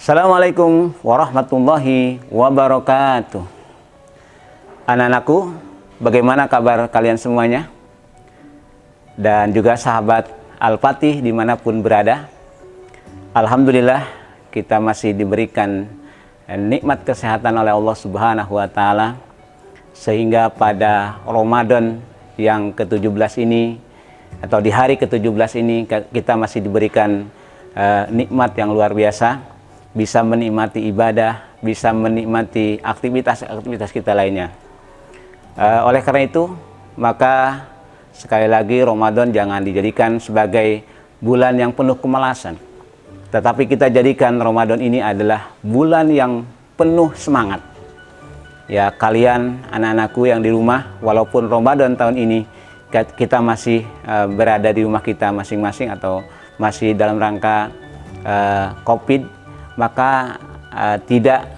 Assalamualaikum warahmatullahi wabarakatuh. Anak-anakku, bagaimana kabar kalian semuanya? Dan juga sahabat Al-Fatih dimanapun berada. Alhamdulillah kita masih diberikan nikmat kesehatan oleh Allah Subhanahu wa Ta'ala, sehingga pada Ramadan yang ke-17 ini atau di hari ke-17 ini kita masih diberikan nikmat yang luar biasa, bisa menikmati ibadah, bisa menikmati aktivitas-aktivitas kita lainnya. Oleh karena itu, maka sekali lagi Ramadan jangan dijadikan sebagai bulan yang penuh kemalasan, tetapi kita jadikan Ramadan ini adalah bulan yang penuh semangat. Ya, kalian anak-anakku yang di rumah, walaupun Ramadan tahun ini kita masih berada di rumah kita masing-masing atau masih dalam rangka COVID, maka tidak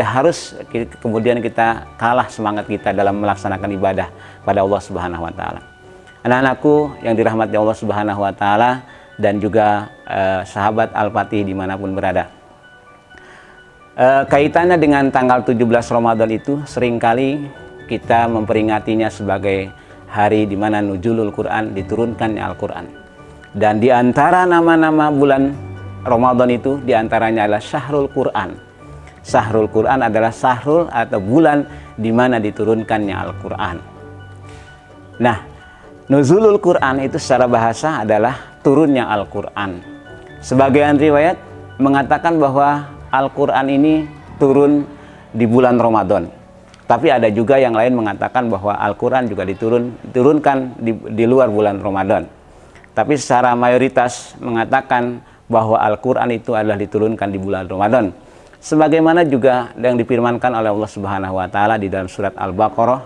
harus kemudian kita kalah semangat kita dalam melaksanakan ibadah pada Allah Subhanahu wa Ta'ala. Anak-anakku yang dirahmati Allah Subhanahu wa Ta'ala dan juga sahabat Al-Fatih dimanapun berada. Kaitannya dengan tanggal 17 Ramadan itu seringkali kita memperingatinya sebagai hari di mana nuzulul Quran, diturunkannya Al-Quran. Dan di antara nama-nama bulan Ramadan itu diantaranya adalah Syahrul Quran. Syahrul Quran adalah syahrul atau bulan di mana diturunkannya Al-Quran. Nah, nuzulul Quran itu secara bahasa adalah turunnya Al-Quran. Sebagian riwayat mengatakan bahwa Al-Quran ini turun di bulan Ramadan. Tapi ada juga yang lain mengatakan bahwa Al-Quran juga diturunkan di luar bulan Ramadan. Tapi secara mayoritas mengatakan bahwa Al-Quran itu adalah diturunkan di bulan Ramadan. Sebagaimana juga yang difirmankan oleh Allah Subhanahu wa Ta'ala di dalam surat Al-Baqarah,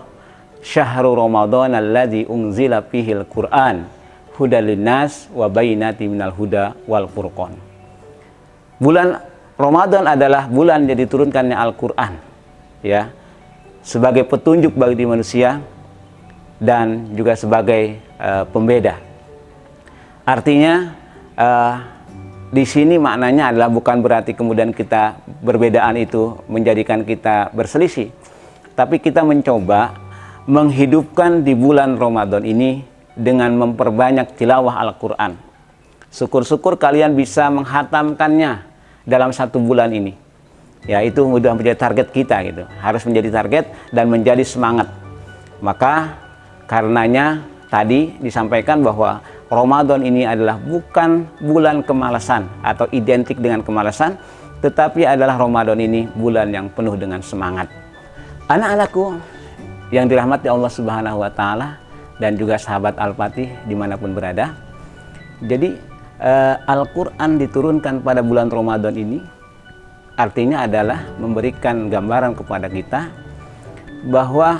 Syahrul Ramadan alladzi unzila fihil Qur'an hudal linnas wa bayyinatin minal huda wal furqan. Bulan Ramadan adalah bulan yang diturunkannya Al-Quran, ya, sebagai petunjuk bagi manusia dan juga sebagai pembeda. Artinya di sini maknanya adalah bukan berarti kemudian kita perbedaan itu menjadikan kita berselisih, tapi kita mencoba menghidupkan di bulan Ramadan ini dengan memperbanyak tilawah Al-Quran. Syukur-syukur kalian bisa menghatamkannya dalam satu bulan ini. Ya, itu sudah menjadi target kita gitu. Harus menjadi target dan menjadi semangat. Maka karenanya tadi disampaikan bahwa Ramadan ini adalah bukan bulan kemalasan atau identik dengan kemalasan, tetapi adalah Ramadan ini bulan yang penuh dengan semangat. Anak-anakku yang dirahmati Allah Subhanahu wa Ta'ala dan juga sahabat Al-Fatih dimanapun berada. Jadi Al-Quran diturunkan pada bulan Ramadan ini artinya adalah memberikan gambaran kepada kita bahwa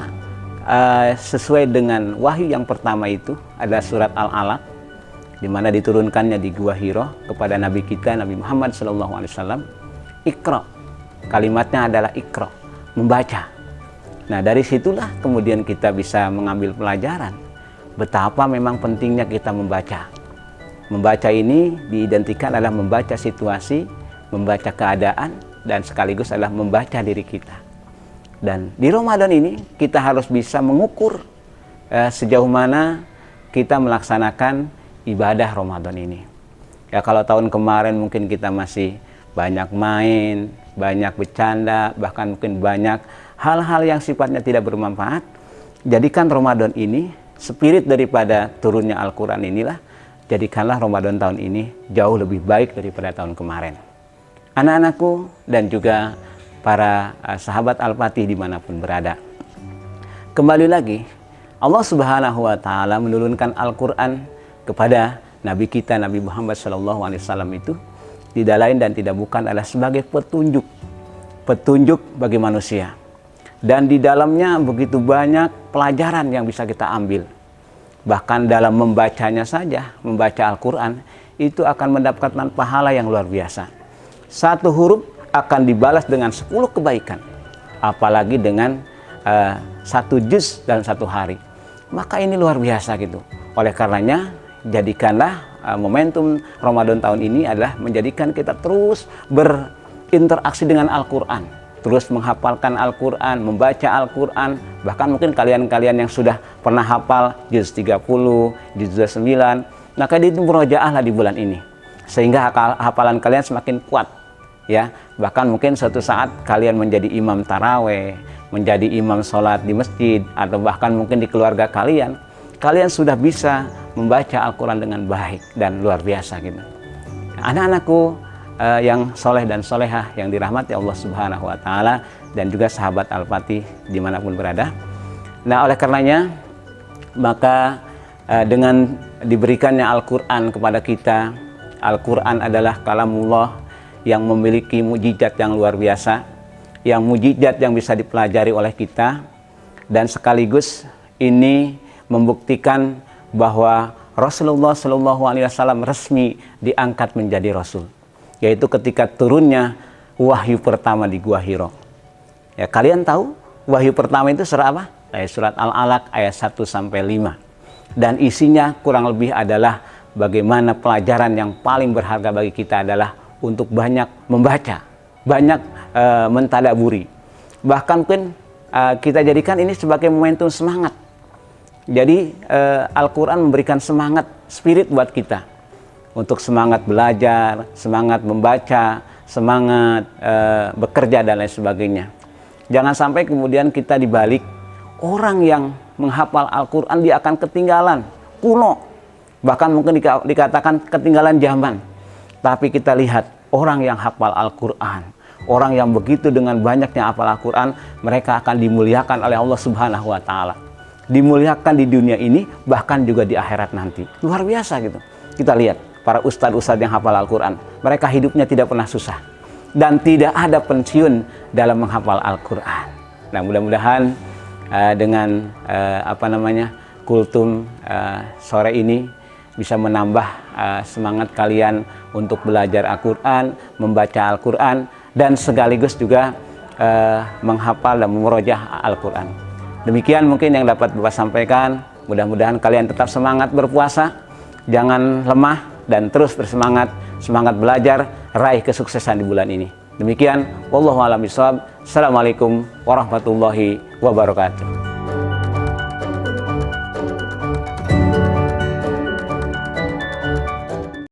sesuai dengan wahyu yang pertama itu ada surat Al-Alaq, di mana diturunkannya di Gua Hiro kepada Nabi kita Nabi Muhammad SAW. Iqra, kalimatnya adalah Iqra, membaca. Nah, dari situlah kemudian kita bisa mengambil pelajaran betapa memang pentingnya kita membaca. Membaca ini diidentikan adalah membaca situasi, membaca keadaan, dan sekaligus adalah membaca diri kita. Dan di Ramadan ini kita harus bisa mengukur sejauh mana kita melaksanakan ibadah Ramadan ini. Ya, kalau tahun kemarin mungkin kita masih banyak main, banyak bercanda, bahkan mungkin banyak hal-hal yang sifatnya tidak bermanfaat. Jadikan Ramadan ini, spirit daripada turunnya Al-Quran inilah, jadikanlah Ramadan tahun ini jauh lebih baik daripada tahun kemarin. Anak-anakku dan juga para sahabat Al-Fatih dimanapun berada. Kembali lagi, Allah Subhanahu wa Ta'ala menurunkan Al-Quran kepada Nabi kita Nabi Muhammad SAW itu tidak lain dan tidak bukan adalah sebagai petunjuk bagi manusia. Dan di dalamnya begitu banyak pelajaran yang bisa kita ambil. Bahkan dalam membacanya saja, membaca Al-Quran itu akan mendapatkan pahala yang luar biasa. Satu huruf akan dibalas dengan 10 kebaikan, apalagi dengan satu juz dalam satu hari. Maka ini luar biasa gitu. Oleh karenanya jadikanlah momentum Ramadan tahun ini adalah menjadikan kita terus berinteraksi dengan Al-Quran, terus menghafalkan Al-Quran, membaca Al-Quran. Bahkan mungkin kalian-kalian yang sudah pernah hafal juz 30, juz 9, maka itu murojaahlah di bulan ini, sehingga hafalan kalian semakin kuat, ya. Bahkan mungkin suatu saat kalian menjadi imam taraweh, menjadi imam sholat di masjid, atau bahkan mungkin di keluarga kalian sudah bisa membaca Al-Quran dengan baik dan luar biasa gitu. Anak-anakku yang soleh dan solehah yang dirahmati Allah Subhanahu wa Ta'ala, dan juga sahabat Al-Fatih dimanapun berada. Nah, oleh karenanya maka dengan diberikannya Al-Quran kepada kita, Al-Quran adalah kalamullah yang memiliki mujizat yang luar biasa, yang mujizat yang bisa dipelajari oleh kita, dan sekaligus ini membuktikan bahwa Rasulullah SAW resmi diangkat menjadi Rasul, yaitu ketika turunnya wahyu pertama di Gua Hiro. Ya, kalian tahu wahyu pertama itu surat apa? Surat Al-Alaq ayat 1-5. Dan isinya kurang lebih adalah bagaimana pelajaran yang paling berharga bagi kita adalah untuk banyak membaca, banyak mentadaburi. Bahkan mungkin kita jadikan ini sebagai momentum semangat. Jadi Al-Quran memberikan semangat, spirit buat kita untuk semangat belajar, semangat membaca, semangat bekerja dan lain sebagainya. Jangan sampai kemudian kita dibalik orang yang menghafal Al-Quran dia akan ketinggalan, kuno, bahkan mungkin dikatakan ketinggalan zaman. Tapi kita lihat orang yang hafal Al-Quran, orang yang begitu dengan banyaknya hafal Al-Quran, mereka akan dimuliakan oleh Allah Subhanahu wa Ta'ala, dimuliakan di dunia ini, bahkan juga di akhirat nanti. Luar biasa gitu. Kita lihat para ustadz-ustadz yang hafal Al-Quran, mereka hidupnya tidak pernah susah dan tidak ada pensiun dalam menghafal Al-Quran. Nah, mudah-mudahan dengan kultum sore ini bisa menambah semangat kalian untuk belajar Al-Quran, membaca Al-Quran, dan sekaligus juga menghafal dan memurojaah Al-Quran. Demikian mungkin yang dapat Bapak sampaikan. Mudah-mudahan kalian tetap semangat berpuasa, jangan lemah, dan terus bersemangat, semangat belajar, raih kesuksesan di bulan ini. Demikian, wallahu a'lam bishawab. Assalamualaikum warahmatullahi wabarakatuh.